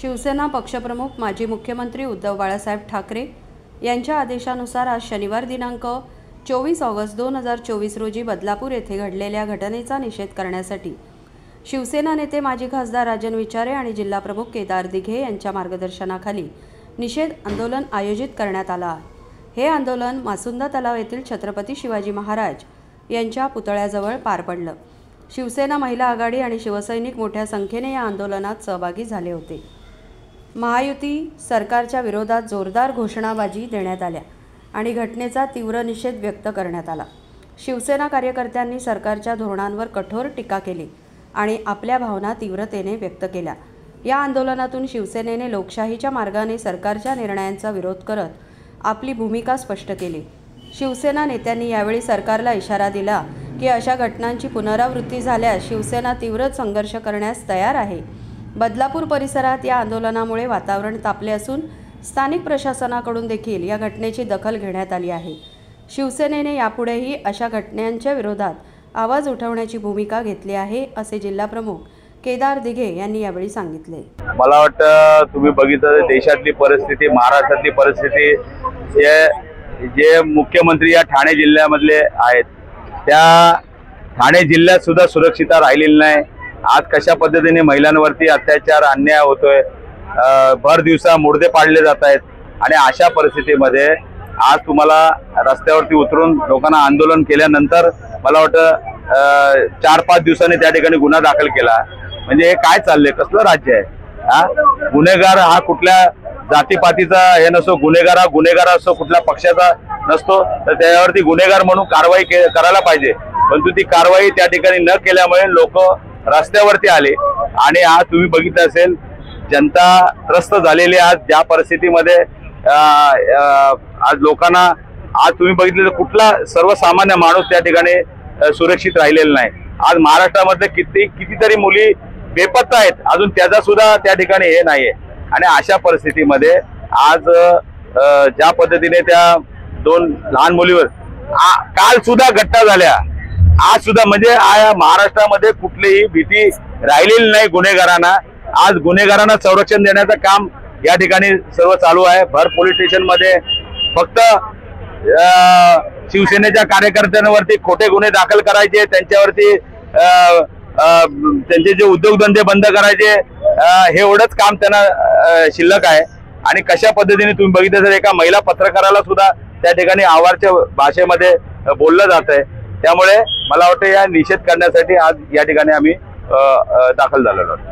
शिवसेना पक्षप्रमुख माजी मुख्यमंत्री उद्धव बाळासाहेब ठाकरे यांच्या आदेशानुसार आज शनिवार दिनांक 24 ऑगस्ट 2024 रोजी बदलापूर येथे घडलेल्या घटनेचा निषेध करण्यासाठी शिवसेना नेते माजी खासदार राजन विचारे आणि जिल्हाप्रमुख केदार दिघे यांच्या मार्गदर्शनाखाली निषेध आंदोलन आयोजित करण्यात आला आहे। हे आंदोलन मासुंदा तलाव येथील छत्रपती शिवाजी महाराज यांच्या पुतळ्याजवळ पार पडलं। शिवसेना महिला आघाडी आणि शिवसैनिक मोठ्या संख्येने या आंदोलनात सहभागी झाले होते। महायुती सरकारच्या विरोधात जोरदार घोषणाबाजी देण्यात आल्या आणि घटनेचा तीव्र निषेध व्यक्त करण्यात आला। शिवसेना कार्यकर्त्यांनी सरकारच्या धोरणांवर कठोर टीका केली आणि आपल्या भावना तीव्रतेने व्यक्त केल्या। या आंदोलनातून शिवसेनेने लोकशाहीच्या मार्गाने सरकारच्या निर्णयांचा विरोध करत आपली भूमिका स्पष्ट केली। शिवसेना नेत्यांनी यावेळी सरकारला इशारा दिला की अशा घटनांची पुनरावृत्ती झाल्यास शिवसेना तीव्र संघर्ष करण्यास तयार आहे। बदलापूर परिसरात या आंदोलनामुळे वातावरण तापले असून स्थानिक प्रशासनाकडून देखील या घटनेची दखल घेण्यात आली आहे। शिवसेनेने यापुढेही अशा घटनांच्या विरोधात आवाज उठवण्याची भूमिका घेतली आहे, असे जिल्हाप्रमुख केदार दिघे यांनी यावेळी सांगितले। मला वाटतं तुम्ही बघितलं देशातली परिस्थिती, महाराष्ट्रातली परिस्थिती, जे मुख्यमंत्री या ठाणे जिल्ह्यामधले आहेत त्या ठाणे जिल्ह्यात सुद्धा सुरक्षितता राहिलेली नाही। आज कशा पद्धतीने महिलांवरती अत्याचार अन्याय होतोय, भर दिवसा मुर्दे पाडले जात आहेत आणि अशा परिस्थितीमध्ये आज तुम्हाला रस्त्यावरती उतरून लोकांना आंदोलन केल्यानंतर मला वाटतं 4-5 दिवसांनी त्या ठिकाणी गुन्हा दाखल केला। म्हणजे हे काय चाललंय, कसलं राज्य आहे? गुन्हेगार हा कुठल्या जातीपातीचा हे नसतो, गुन्हेगार असतो कुठल्या पक्षाचा नसतो, तर त्याच्यावरती गुन्हेगार म्हणून कारवाई करायला पाहिजे। परंतु ती कारवाई त्या ठिकाणी न केल्यामुळे लोक रस्त्यावरती आले आणि आज तुम्ही बघितलं असेल जनता त्रस्त झालेली। आज ज्या परिस्थितीमध्ये आज लोकांना आज तुम्ही बघितलं कुठला सर्वसामान्य माणूस त्या ठिकाणी सुरक्षित राहिलेला नाही। आज महाराष्ट्रामध्ये कितीतरी मुली बेपत्ता आहेत, अजून त्याचा सुद्धा त्या ठिकाणी हे नाहीये। आणि अशा परिस्थितीमध्ये आज ज्या पद्धतीने त्या 2 लहान मुलीवर काल सुद्धा घटना झाल्या, आज सुद्धा म्हणजे महाराष्ट्रामध्ये कुठलीही भीती राहिलेली नाही गुन्हेगारांना। आज गुन्हेगारांना संरक्षण देण्याचं काम या ठिकाणी सर्व चालू आहे। भर पोलीस स्टेशन मध्ये फक्त शिवसेनेच्या कार्यकर्त्यांवरती खोटे गुन्हे दाखल करायचे, त्यांच्यावरती त्यांचे जे उद्योगधंदे बंद करायचे, हे एवढंच काम त्यांना शिल्लक आहे। आणि कशा पद्धतीने तुम्ही बघितलं तर एका महिला पत्रकाराला सुद्धा त्या ठिकाणी आवारच्या भाषेमध्ये बोललं जात आहे। त्यामुळे मला वाटतं या निषेध करण्यासाठी आज या ठिकाणी आम्ही दाखल झालेलो आहोत।